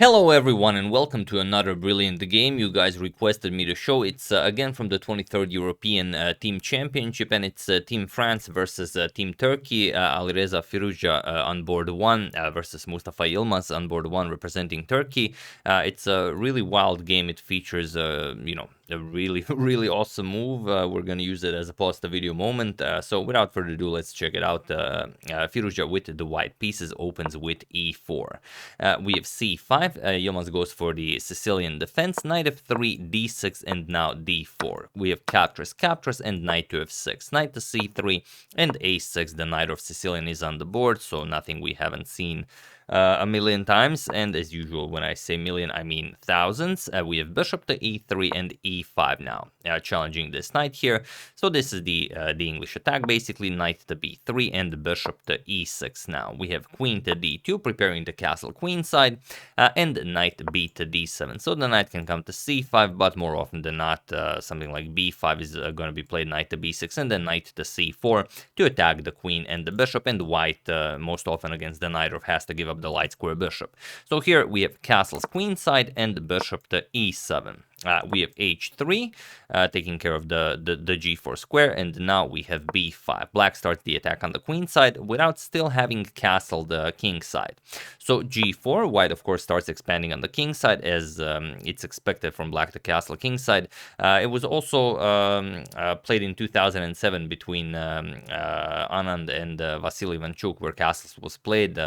Hello everyone and welcome to another brilliant game you guys requested me to show. It's again from the 23rd European Team Championship, and it's Team France versus Team Turkey. Alireza Firouzja on board 1 versus Mustafa Yilmaz on board 1 representing Turkey. It's a really wild game. It features, a really, really awesome move. We're going to use it as a pause the video moment. So without further ado, let's check it out. Firouzja with the white pieces opens with e4. We have c5. Yilmaz goes for the Sicilian defense. Knight f3, d6, and now d4. We have captures, and knight to f6. Knight to c3, and a6. The knight of Sicilian is on the board, so nothing we haven't seen a million times, and as usual, when I say million, I mean thousands. We have bishop to e3 and e5 now, challenging this knight here. So this is the English attack, basically knight to b3 and bishop to e6 now. We have queen to d2, preparing the castle queen side, and knight b to d7. So the knight can come to c5, but more often than not, something like b5 is going to be played, knight to b6, and then knight to c4 to attack the queen and the bishop, and white, most often against the Najdorf, has to give up the light square bishop. So here we have castles queen side and bishop to e7. We have h3, taking care of the g4 square, and now we have b5. Black starts the attack on the queen side without still having castled the king side. So g4, white of course starts expanding on the king side, as it's expected from black to castle king side. It was also played in 2007 between Anand and Vasily Ivanchuk, where castles was played.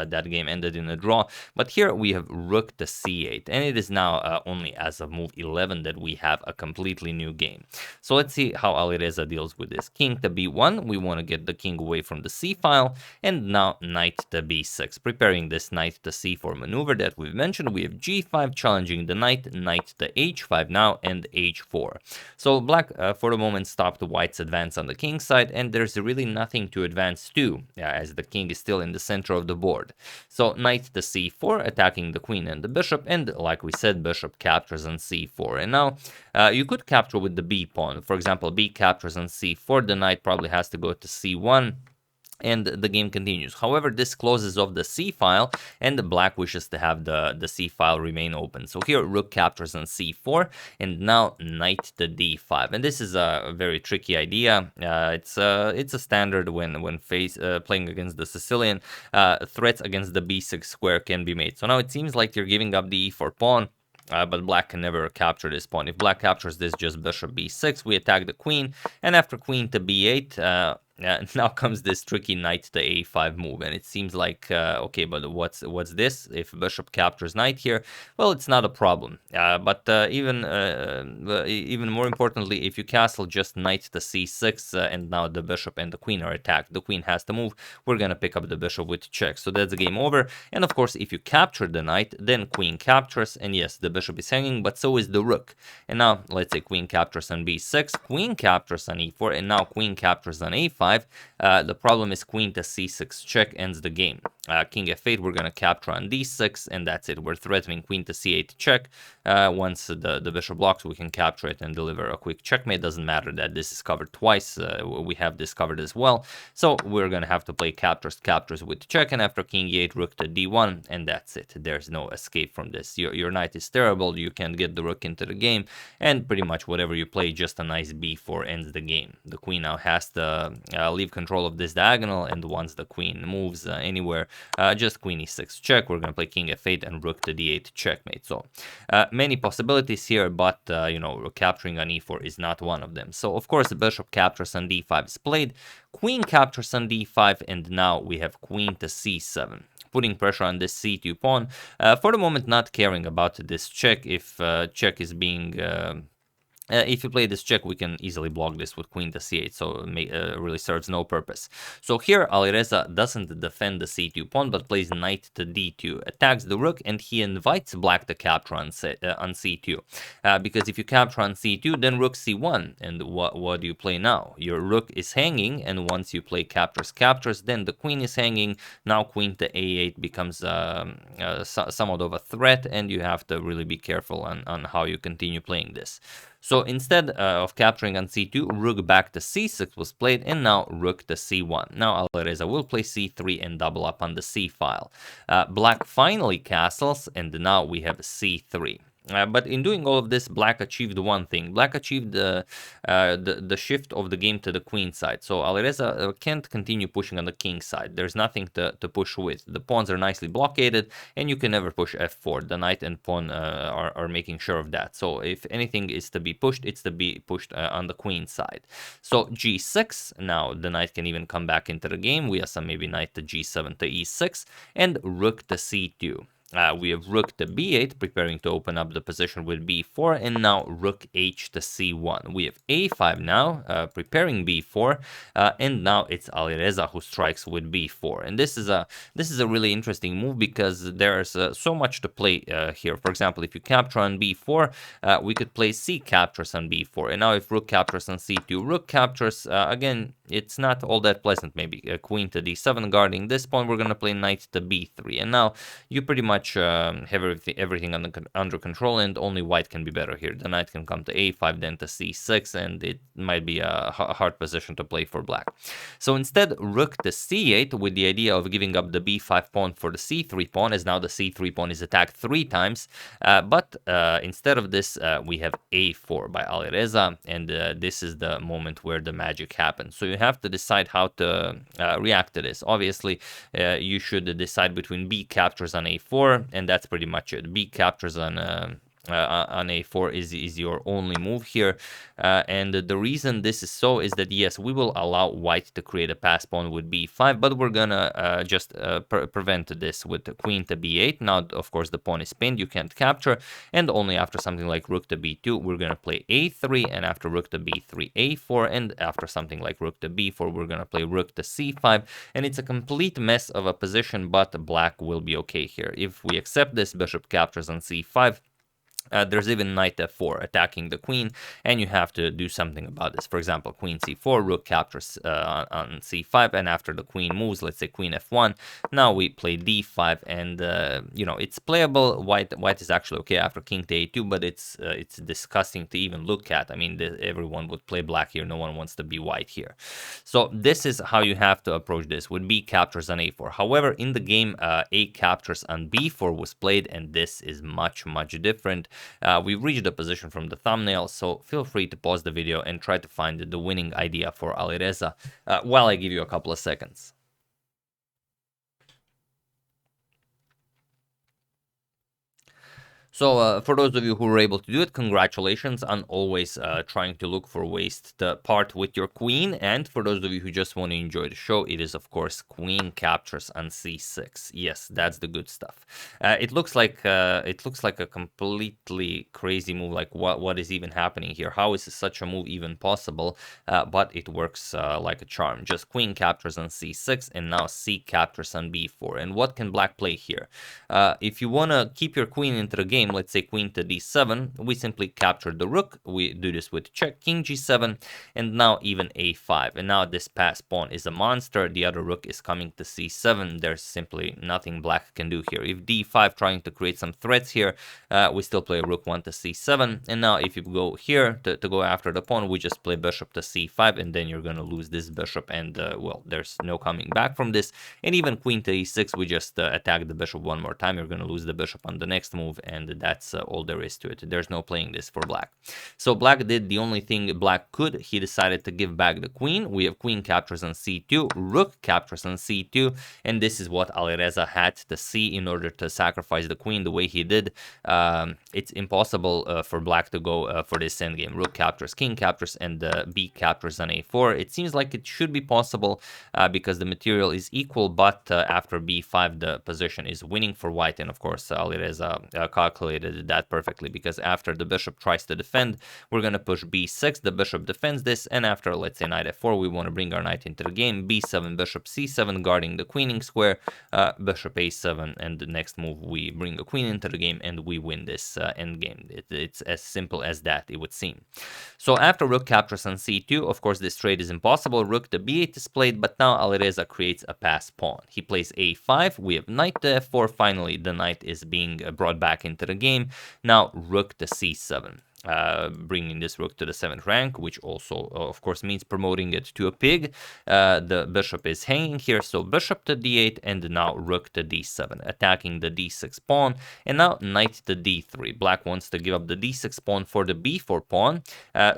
That game ended in a draw, but here we have rook to c8, and it is now only as of move 11 that we have a completely new game. So let's see how Alireza deals with this. King to b1, we want to get the king away from the c file, and now knight to b6, preparing this knight to c4 maneuver that we've mentioned. We have g5 challenging the knight, knight to h5 now, and h4. So black for the moment stopped white's advance on the king side, and there's really nothing to advance to, as the king is still in the center of the board. So knight to c4, attacking the queen and the bishop, and like we said, bishop captures on c4. And now you could capture with the b pawn. For example, b captures on c4, the knight probably has to go to c1, and the game continues. However, this closes off the c file, and the black wishes to have the c file remain open. So here rook captures on c4, and now knight to d5. And this is a very tricky idea. It's a standard when playing against the Sicilian. Threats against the b6 square can be made. So now it seems like you're giving up the e4 pawn. But black can never capture this pawn. If black captures this, just bishop b6, we attack the queen, and after queen to b8, now comes this tricky knight to a5 move, and it seems like, okay, but what's this? If bishop captures knight here, well, it's not a problem. But even more importantly, if you castle just knight to c6, and now the bishop and the queen are attacked, the queen has to move. We're gonna pick up the bishop with check, so that's the game over. And of course, if you capture the knight, then queen captures, and yes, the bishop is hanging, but so is the rook. And now let's say queen captures on b6, queen captures on e4, and now queen captures on a5. The problem is queen to c6 check ends the game. King f8, we're going to capture on d6, and that's it. We're threatening queen to c8 check. Once the bishop blocks, we can capture it and deliver a quick checkmate. Doesn't matter that this is covered twice. We have this covered as well. So we're going to have to play captures with check, and after king e8, rook to d1, and that's it. There's no escape from this. Your knight is terrible. You can't get the rook into the game, and pretty much whatever you play, just a nice b4 ends the game. The queen now has to leave control of this diagonal, and once the queen moves anywhere, just queen e6 check. We're going to play king f8 and rook to d8 checkmate. So many possibilities here, but capturing on e4 is not one of them. So of course the bishop captures on d5 is played, queen captures on d5, and now we have queen to c7, putting pressure on this c2 pawn. For the moment, not caring about this check. If check is being if you play this check, we can easily block this with queen to c8, so it really serves no purpose. So here, Alireza doesn't defend the c2 pawn, but plays knight to d2, attacks the rook, and he invites black to capture on c2. Because if you capture on c2, then rook c1, and what do you play now? Your rook is hanging, and once you play captures, then the queen is hanging. Now queen to a8 becomes somewhat of a threat, and you have to really be careful on how you continue playing this. So instead of capturing on c2, rook back to c6 was played, and now rook to c1. Now Alireza will play c3 and double up on the c file. Black finally castles, and now we have c3. But in doing all of this, Black achieved one thing. Black achieved the shift of the game to the queen side. So Alireza can't continue pushing on the king side. There's nothing to push with. The pawns are nicely blockaded, and you can never push f4. The knight and pawn are making sure of that. So if anything is to be pushed, it's to be pushed on the queen side. So g6, now the knight can even come back into the game. We have some maybe knight to g7 to e6, and rook to c2. We have rook to b8, preparing to open up the position with b4, and now rook h to c1. We have a5 now, preparing b4, and now it's Alireza who strikes with b4. And this is a really interesting move because there's so much to play here. For example, if you capture on b4, we could play c captures on b4, and now if rook captures on c2, rook captures again. It's not all that pleasant. Maybe queen to d7 guarding this pawn. We're gonna play knight to b3, and now you pretty much have everything under control, and only white can be better here. The knight can come to a5, then to c6, and it might be a hard position to play for black. So instead, rook to c8, with the idea of giving up the b5 pawn for the c3 pawn, as now the c3 pawn is attacked 3 times. But instead of this, we have a4 by Alireza, and this is the moment where the magic happens. So you have to decide how to react to this. Obviously, you should decide between b captures on a4, and that's pretty much it. B captures on a4 is your only move here, and the reason this is so is that yes, we will allow white to create a pass pawn with b5, but we're gonna just prevent this with the queen to b8. Now of course the pawn is pinned, you can't capture, and only after something like rook to b2 we're gonna play a3, and after rook to b3 a4, and after something like rook to b4 we're gonna play rook to c5, and it's a complete mess of a position, but black will be okay here. If we accept this, bishop captures on c5. There's even knight f4 attacking the queen, and you have to do something about this. For example, queen c4, rook captures on c5, and after the queen moves, let's say queen f1, now we play d5, and you know, it's playable. White is actually okay after king to a2, but it's disgusting to even look at. I mean, everyone would play black here. No one wants to be white here. So this is how you have to approach this, with b captures on a4. However, in the game, a captures on b4 was played, and this is much different. We've reached the position from the thumbnail, so feel free to pause the video and try to find the winning idea for Alireza while I give you a couple of seconds. So for those of you who were able to do it, congratulations on always trying to look for ways to part with your queen. And for those of you who just want to enjoy the show, it is of course queen captures on c6. Yes, that's the good stuff. It looks like a completely crazy move. Like what is even happening here? How is such a move even possible? But it works like a charm. Just queen captures on c6, and now c captures on b4. And what can black play here? If you want to keep your queen into the game, let's say queen to d7, we simply capture the rook. We do this with check, king g7, and now even a5. And now this pass pawn is a monster. The other rook is coming to c7. There's simply nothing black can do here. If d5 trying to create some threats here, we still play rook 1 to c7. And now if you go here to go after the pawn, we just play bishop to c5, and then you're going to lose this bishop, and well, there's no coming back from this. And even queen to e6, we just attack the bishop one more time. You're going to lose the bishop on the next move, and that's all there is to it. There's no playing this for black. So black did the only thing black could. He decided to give back the queen. We have queen captures on c2, rook captures on c2, and this is what Alireza had to see in order to sacrifice the queen the way he did. It's impossible for black to go for this endgame. Rook captures, king captures, and b captures on a4. It seems like it should be possible because the material is equal, but after b5 the position is winning for white, and of course Alireza calculated that perfectly, because after the bishop tries to defend, we're going to push b6, the bishop defends this, and after, let's say, knight f4, we want to bring our knight into the game, b7, bishop c7, guarding the queening square, bishop a7, and the next move we bring a queen into the game, and we win this endgame. It's as simple as that, it would seem. So after rook captures on c2, of course this trade is impossible. Rook to b8 is played, but now Alireza creates a pass pawn. He plays a5, we have knight to f4, finally the knight is being brought back into the game. Now rook to c7. bringing this rook to the 7th rank, which also, of course, means promoting it to a pig. The bishop is hanging here, so bishop to d8, and now rook to d7, attacking the d6 pawn, and now knight to d3. Black wants to give up the d6 pawn for the b4 pawn,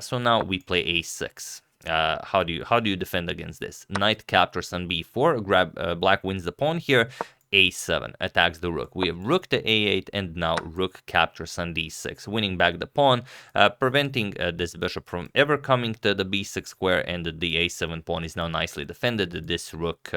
so now we play a6. How do you defend against this? Knight captures on b4, black wins the pawn here, a7 attacks the rook. We have rook to a8, and now rook captures on d6, winning back the pawn, preventing this bishop from ever coming to the b6 square, and the a7 pawn is now nicely defended. This rook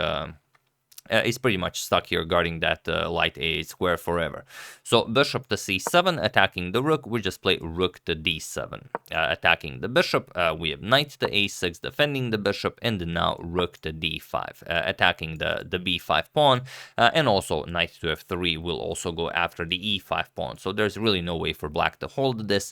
is pretty much stuck here guarding that light a8 square forever. So bishop to c7 attacking the rook. We just play rook to d7 attacking the bishop. We have knight to a6 defending the bishop, and now rook to d5 attacking the b5 pawn, and also knight to f3 will also go after the e5 pawn. So there's really no way for black to hold this.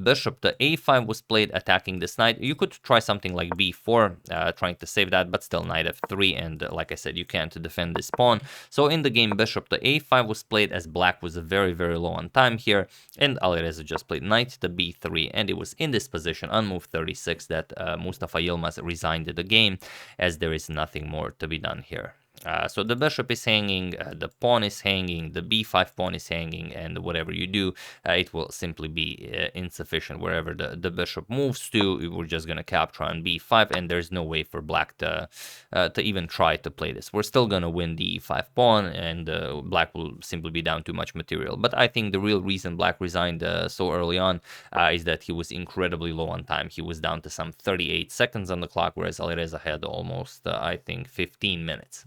Bishop to a5 was played attacking this knight. You could try something like b4 trying to save that, but still knight f3, and like I said, you can't defend this pawn. So in the game, bishop to a5 was played as black was very, very low on time here, and Alireza just played knight to b3, and it was in this position on move 36 that Mustafa Yilmaz resigned the game, as there is nothing more to be done here. So the bishop is hanging, the pawn is hanging, the b5 pawn is hanging, and whatever you do, it will simply be insufficient wherever the bishop moves to. We're just going to capture on b5, and there's no way for black to even try to play this. We're still going to win the e5 pawn, and black will simply be down too much material. But I think the real reason black resigned so early on is that he was incredibly low on time. He was down to some 38 seconds on the clock, whereas Alireza had almost, I think, 15 minutes.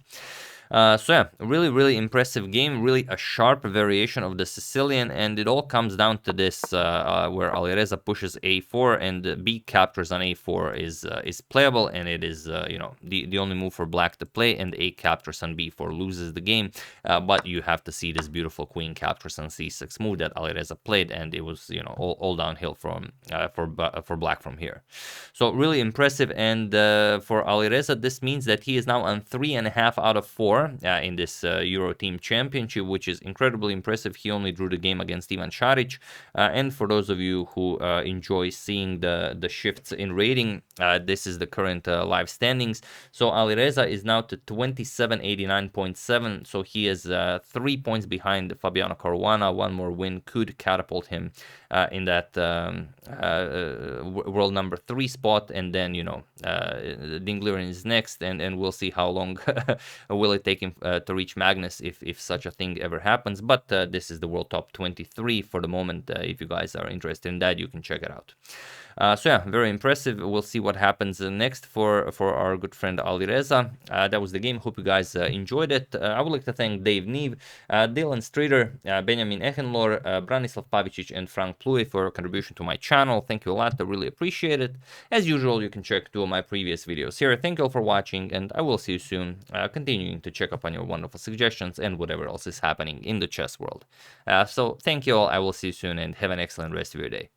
So yeah, really, really impressive game, really a sharp variation of the Sicilian, and it all comes down to this, where Alireza pushes a4 and b captures on a4 is playable, and it is the only move for black to play, and a captures on b4 loses the game, but you have to see this beautiful queen captures on c6 move that Alireza played, and it was all downhill from for black from here. So really impressive, and for Alireza this means that he is now on 3.5 out of 4 in this Euro Team Championship, which is incredibly impressive. He only drew the game against Ivan Šarić, and for those of you who enjoy seeing the shifts in rating, this is the current live standings. So Alireza is now to 2789.7, so he is 3 points behind Fabiano Caruana. One more win could catapult him in that world number 3 spot, and then Dingliren is next, and we'll see how long will it take him to reach Magnus if such a thing ever happens. But this is the world top 23 for the moment. If you guys are interested in that, you can check it out. So yeah, very impressive. We'll see what happens next for our good friend Alireza. That was the game. Hope you guys enjoyed it. I would like to thank Dave Neve, Dylan Streeter, Benjamin Echenlor, Branislav Pavicic, and Frank Plui for your contribution to my channel. Thank you a lot. I really appreciate it. As usual, you can check 2 of my previous videos here. Thank you all for watching, and I will see you soon, continuing to check up on your wonderful suggestions and whatever else is happening in the chess world. So thank you all. I will see you soon, and have an excellent rest of your day.